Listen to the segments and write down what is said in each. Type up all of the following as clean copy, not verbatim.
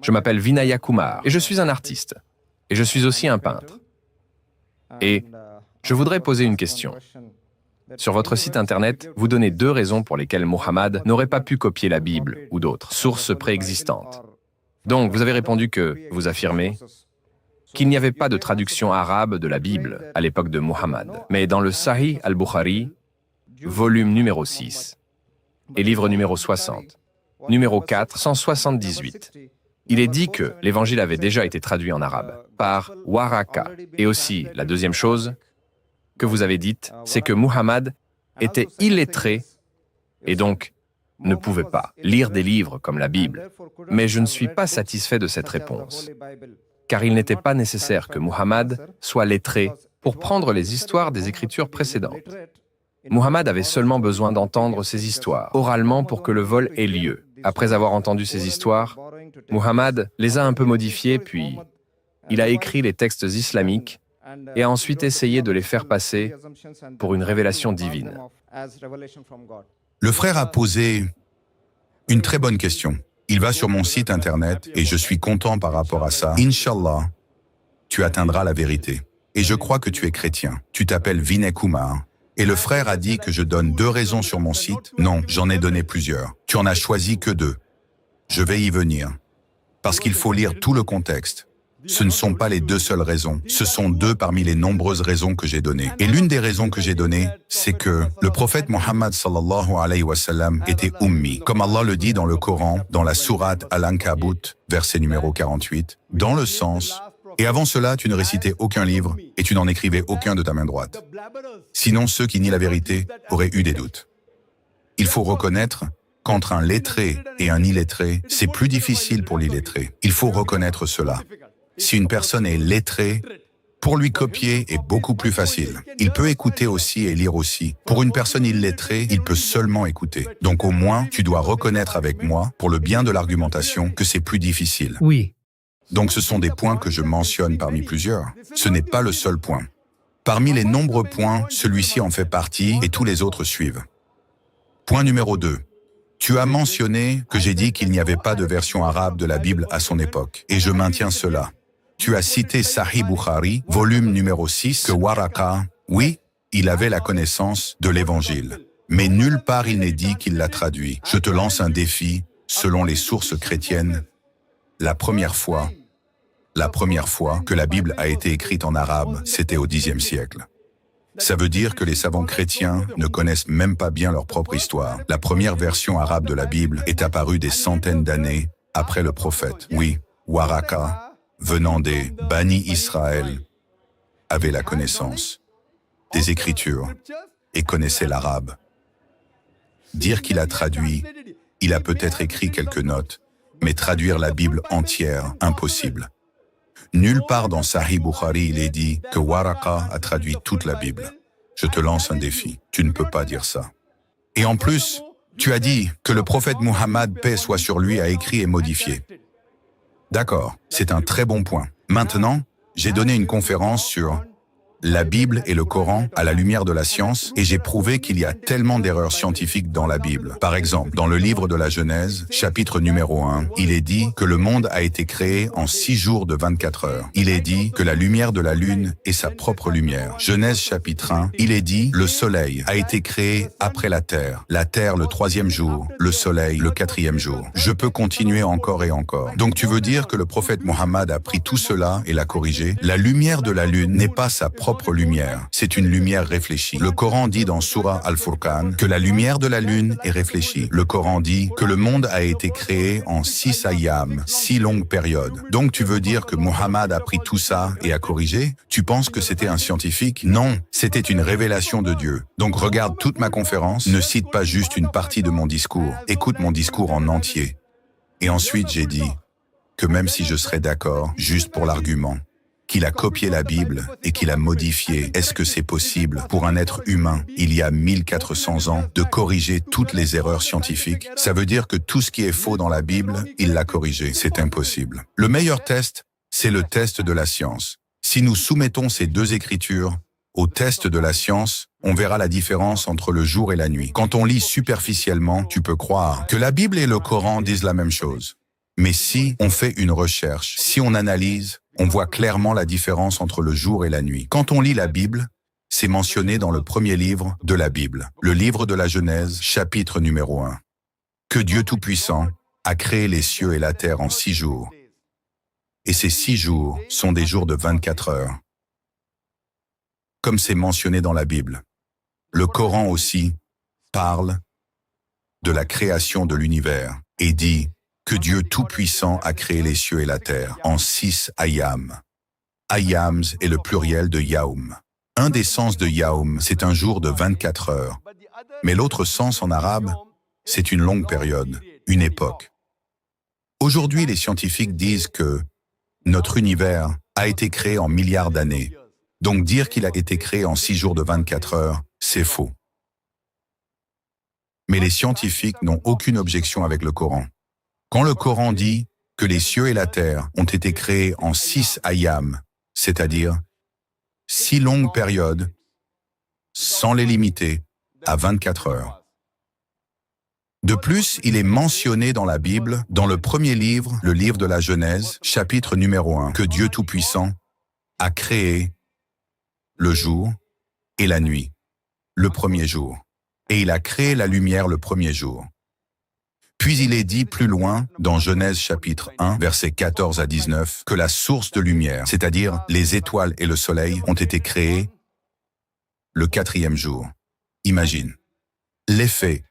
Je m'appelle Vinaya Kumar et je suis un artiste. Et je suis aussi un peintre. Et je voudrais poser une question. Sur votre site internet, vous donnez 2 raisons pour lesquelles Muhammad n'aurait pas pu copier la Bible ou d'autres sources préexistantes. Donc, vous avez répondu que vous affirmez qu'il n'y avait pas de traduction arabe de la Bible à l'époque de Muhammad. Mais dans le Sahih al-Bukhari, volume numéro 6 et livre numéro 60, numéro 478, il est dit que l'évangile avait déjà été traduit en arabe par Waraka. Et aussi, la deuxième chose que vous avez dite, c'est que Muhammad était illettré et donc ne pouvait pas lire des livres comme la Bible. Mais je ne suis pas satisfait de cette réponse, car il n'était pas nécessaire que Muhammad soit lettré pour prendre les histoires des Écritures précédentes. Muhammad avait seulement besoin d'entendre ces histoires oralement pour que le vol ait lieu. Après avoir entendu ces histoires, Muhammad les a un peu modifiées, puis il a écrit les textes islamiques et a ensuite essayé de les faire passer pour une révélation divine. Le frère a posé une très bonne question. Il va sur mon site internet et je suis content par rapport à ça. Inch'Allah, tu atteindras la vérité. Et je crois que tu es chrétien. Tu t'appelles Vinay Kumar. Et le frère a dit que je donne 2 raisons sur mon site. Non, j'en ai donné plusieurs. Tu en as choisi que 2. Je vais y venir. Parce qu'il faut lire tout le contexte. Ce ne sont pas les 2 seules raisons. Ce sont 2 parmi les nombreuses raisons que j'ai données. Et l'une des raisons que j'ai données, c'est que le prophète Mohammed sallallahu alayhi wa sallam était ummi. Comme Allah le dit dans le Coran, dans la sourate Al-Ankabut, verset numéro 48, dans le sens « Et avant cela, tu ne récitais aucun livre et tu n'en écrivais aucun de ta main droite. Sinon, ceux qui nient la vérité auraient eu des doutes. » Il faut reconnaître qu'entre un lettré et un illettré, c'est plus difficile pour l'illettré. Il faut reconnaître cela. Si une personne est lettrée, pour lui copier est beaucoup plus facile. Il peut écouter aussi et lire aussi. Pour une personne illettrée, il peut seulement écouter. Donc au moins, tu dois reconnaître avec moi, pour le bien de l'argumentation, que c'est plus difficile. Oui. Donc ce sont des points que je mentionne parmi plusieurs. Ce n'est pas le seul point. Parmi les nombreux points, celui-ci en fait partie et tous les autres suivent. Point numéro 2. Tu as mentionné que j'ai dit qu'il n'y avait pas de version arabe de la Bible à son époque, et je maintiens cela. Tu as cité Sahih Bukhari, volume numéro 6, que Waraka, oui, il avait la connaissance de l'Évangile. Mais nulle part il n'est dit qu'il l'a traduit. Je te lance un défi, selon les sources chrétiennes, la première fois que la Bible a été écrite en arabe, c'était au Xe siècle. Ça veut dire que les savants chrétiens ne connaissent même pas bien leur propre histoire. La première version arabe de la Bible est apparue des centaines d'années après le prophète. Oui, Waraka, venant des Bani Israël, avait la connaissance des Écritures et connaissait l'arabe. Dire qu'il a traduit, il a peut-être écrit quelques notes, mais traduire la Bible entière, impossible. Nulle part dans Sahih Bukhari il est dit que Waraka a traduit toute la Bible. Je te lance un défi, tu ne peux pas dire ça. Et en plus, tu as dit que le prophète Muhammad, paix soit sur lui, a écrit et modifié. D'accord, c'est un très bon point. Maintenant, j'ai donné une conférence sur la Bible et le Coran à la lumière de la science et j'ai prouvé qu'il y a tellement d'erreurs scientifiques dans la Bible. Par exemple, dans le livre de la Genèse, chapitre numéro 1, il est dit que le monde a été créé en 6 jours de 24 heures. Il est dit que la lumière de la lune est sa propre lumière. Genèse chapitre 1, il est dit le soleil a été créé après la terre le 3e jour, le soleil le 4e jour. Je peux continuer encore et encore. Donc tu veux dire que le prophète Mohammed a pris tout cela et l'a corrigé? La lumière de la lune n'est pas sa propre lumière, c'est une lumière réfléchie. Le Coran dit dans Surah Al-Furqan que la lumière de la lune est réfléchie. Le Coran dit que le monde a été créé en 6 ayyam, 6 longues périodes. Donc tu veux dire que Muhammad a pris tout ça et a corrigé? Tu penses que c'était un scientifique? Non, c'était une révélation de Dieu. Donc regarde toute ma conférence, ne cite pas juste une partie de mon discours, écoute mon discours en entier. Et ensuite j'ai dit que même si je serais d'accord, juste pour l'argument, qu'il a copié la Bible et qu'il a modifié. Est-ce que c'est possible pour un être humain, il y a 1400 ans, de corriger toutes les erreurs scientifiques? Ça veut dire que tout ce qui est faux dans la Bible, il l'a corrigé. C'est impossible. Le meilleur test, c'est le test de la science. Si nous soumettons ces 2 écritures au test de la science, on verra la différence entre le jour et la nuit. Quand on lit superficiellement, tu peux croire que la Bible et le Coran disent la même chose. Mais si on fait une recherche, si on analyse, on voit clairement la différence entre le jour et la nuit. Quand on lit la Bible, c'est mentionné dans le premier livre de la Bible, le livre de la Genèse, chapitre numéro 1, que Dieu Tout-Puissant a créé les cieux et la terre en 6 jours. Et ces 6 jours sont des jours de 24 heures. Comme c'est mentionné dans la Bible. Le Coran aussi parle de la création de l'univers et dit que Dieu Tout-Puissant a créé les cieux et la terre en 6 ayams. Ayams est le pluriel de yaoum. Un des sens de yaoum, c'est un jour de 24 heures. Mais l'autre sens en arabe, c'est une longue période, une époque. Aujourd'hui, les scientifiques disent que notre univers a été créé en milliards d'années. Donc dire qu'il a été créé en 6 jours de 24 heures, c'est faux. Mais les scientifiques n'ont aucune objection avec le Coran. Quand le Coran dit que les cieux et la terre ont été créés en 6 ayams, c'est-à-dire 6 longues périodes, sans les limiter, à 24 heures. De plus, il est mentionné dans la Bible, dans le premier livre, le livre de la Genèse, chapitre numéro 1, que Dieu Tout-Puissant a créé le jour et la nuit, le premier jour. Et il a créé la lumière le premier jour. Puis il est dit plus loin, dans Genèse chapitre 1, versets 14 à 19, que la source de lumière, c'est-à-dire les étoiles et le soleil, ont été créés le 4e jour. Imagine, l'effet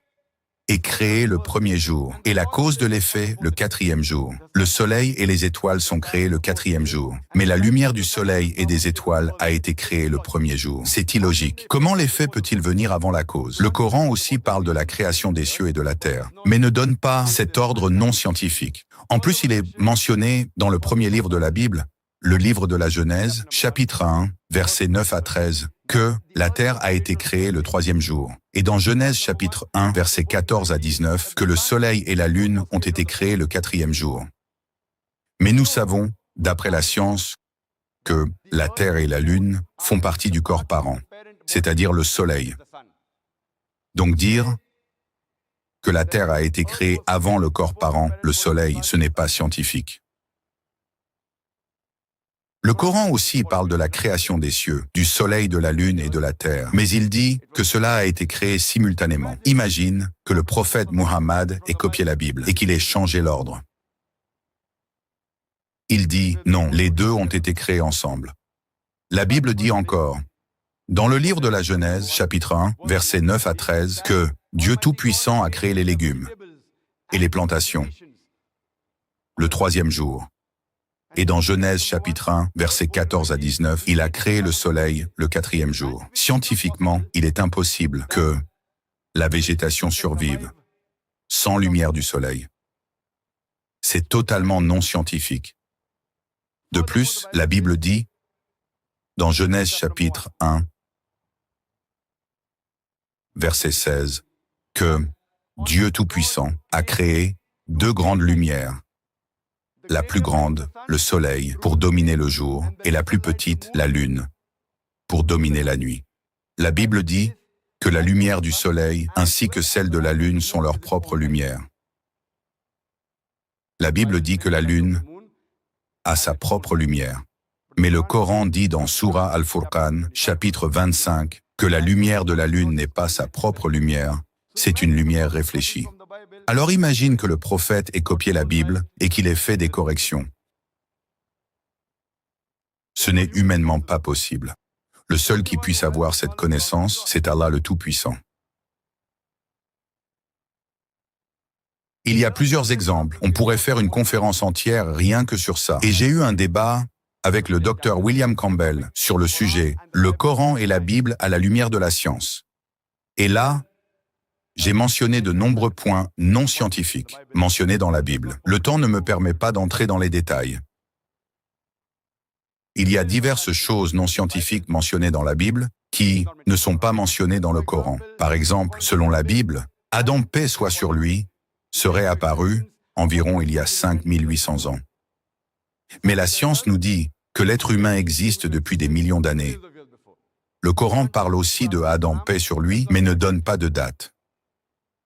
est créé le premier jour, et la cause de l'effet le 4e jour. Le soleil et les étoiles sont créés le 4e jour, mais la lumière du soleil et des étoiles a été créée le premier jour. C'est illogique. Comment l'effet peut-il venir avant la cause? Le Coran aussi parle de la création des cieux et de la terre, mais ne donne pas cet ordre non scientifique. En plus, il est mentionné dans le premier livre de la Bible, le livre de la Genèse, chapitre 1, versets 9 à 13, que la terre a été créée le 3e jour. Et dans Genèse chapitre 1, versets 14 à 19, que le soleil et la lune ont été créés le 4e jour. Mais nous savons, d'après la science, que la terre et la lune font partie du corps parent, c'est-à-dire le soleil. Donc dire que la terre a été créée avant le corps parent, le soleil, ce n'est pas scientifique. Le Coran aussi parle de la création des cieux, du soleil, de la lune et de la terre, mais il dit que cela a été créé simultanément. Imagine que le prophète Muhammad ait copié la Bible et qu'il ait changé l'ordre. Il dit non, les deux ont été créés ensemble. La Bible dit encore, dans le livre de la Genèse, chapitre 1, versets 9 à 13, que Dieu Tout-Puissant a créé les légumes et les plantations le 3e jour. Et dans Genèse chapitre 1, versets 14 à 19, il a créé le soleil le 4e jour. Scientifiquement, il est impossible que la végétation survive sans lumière du soleil. C'est totalement non scientifique. De plus, la Bible dit, dans Genèse chapitre 1, verset 16, que Dieu Tout-Puissant a créé 2 grandes lumières. La plus grande, le soleil, pour dominer le jour, et la plus petite, la lune, pour dominer la nuit. La Bible dit que la lumière du soleil ainsi que celle de la lune sont leur propre lumière. La Bible dit que la lune a sa propre lumière. Mais le Coran dit dans Sourate Al-Furqan, chapitre 25, que la lumière de la lune n'est pas sa propre lumière, c'est une lumière réfléchie. Alors imagine que le prophète ait copié la Bible et qu'il ait fait des corrections. Ce n'est humainement pas possible. Le seul qui puisse avoir cette connaissance, c'est Allah le Tout-Puissant. Il y a plusieurs exemples. On pourrait faire une conférence entière rien que sur ça. Et j'ai eu un débat avec le docteur William Campbell sur le sujet « Le Coran et la Bible à la lumière de la science ». Et là, j'ai mentionné de nombreux points non scientifiques mentionnés dans la Bible. Le temps ne me permet pas d'entrer dans les détails. Il y a diverses choses non scientifiques mentionnées dans la Bible qui ne sont pas mentionnées dans le Coran. Par exemple, selon la Bible, Adam, paix soit sur lui, serait apparu environ il y a 5800 ans. Mais la science nous dit que l'être humain existe depuis des millions d'années. Le Coran parle aussi de Adam, paix sur lui, mais ne donne pas de date.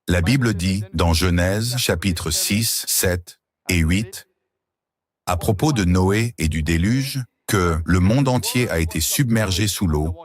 La Bible dit, dans Genèse, chapitre 6, 7 et 8, à propos de Noé et du déluge, que le monde entier a été submergé sous l'eau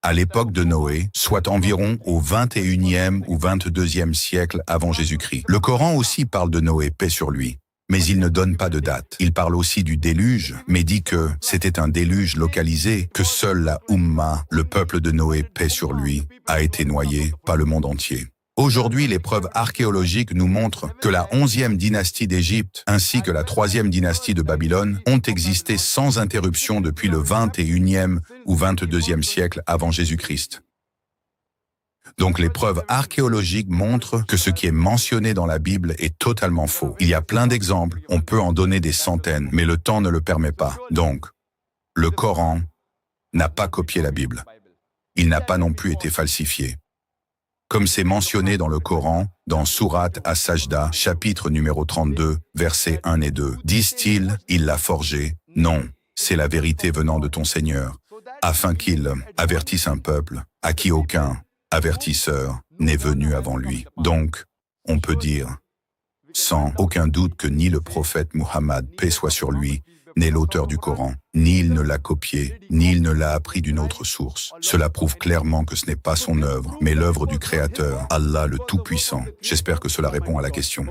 à l'époque de Noé, soit environ au 21e ou 22e siècle avant Jésus-Christ. Le Coran aussi parle de Noé, paix sur lui. Mais il ne donne pas de date. Il parle aussi du déluge, mais dit que c'était un déluge localisé, que seule la Ummah, le peuple de Noé, paix sur lui, a été noyé, pas le monde entier. Aujourd'hui, les preuves archéologiques nous montrent que la 11e dynastie d'Égypte ainsi que la 3e dynastie de Babylone ont existé sans interruption depuis le 21e ou 22e siècle avant Jésus-Christ. Donc les preuves archéologiques montrent que ce qui est mentionné dans la Bible est totalement faux. Il y a plein d'exemples, on peut en donner des centaines, mais le temps ne le permet pas. Donc, le Coran n'a pas copié la Bible. Il n'a pas non plus été falsifié. Comme c'est mentionné dans le Coran, dans Surat As-Sajda, chapitre numéro 32, versets 1 et 2. Disent-ils, il l'a forgé? Non, c'est la vérité venant de ton Seigneur, afin qu'il avertisse un peuple à qui aucun avertisseur n'est venu avant lui. Donc, on peut dire, sans aucun doute que ni le prophète Muhammad, paix soit sur lui, n'est l'auteur du Coran, ni il ne l'a copié, ni il ne l'a appris d'une autre source. Cela prouve clairement que ce n'est pas son œuvre, mais l'œuvre du Créateur, Allah le Tout-Puissant. J'espère que cela répond à la question.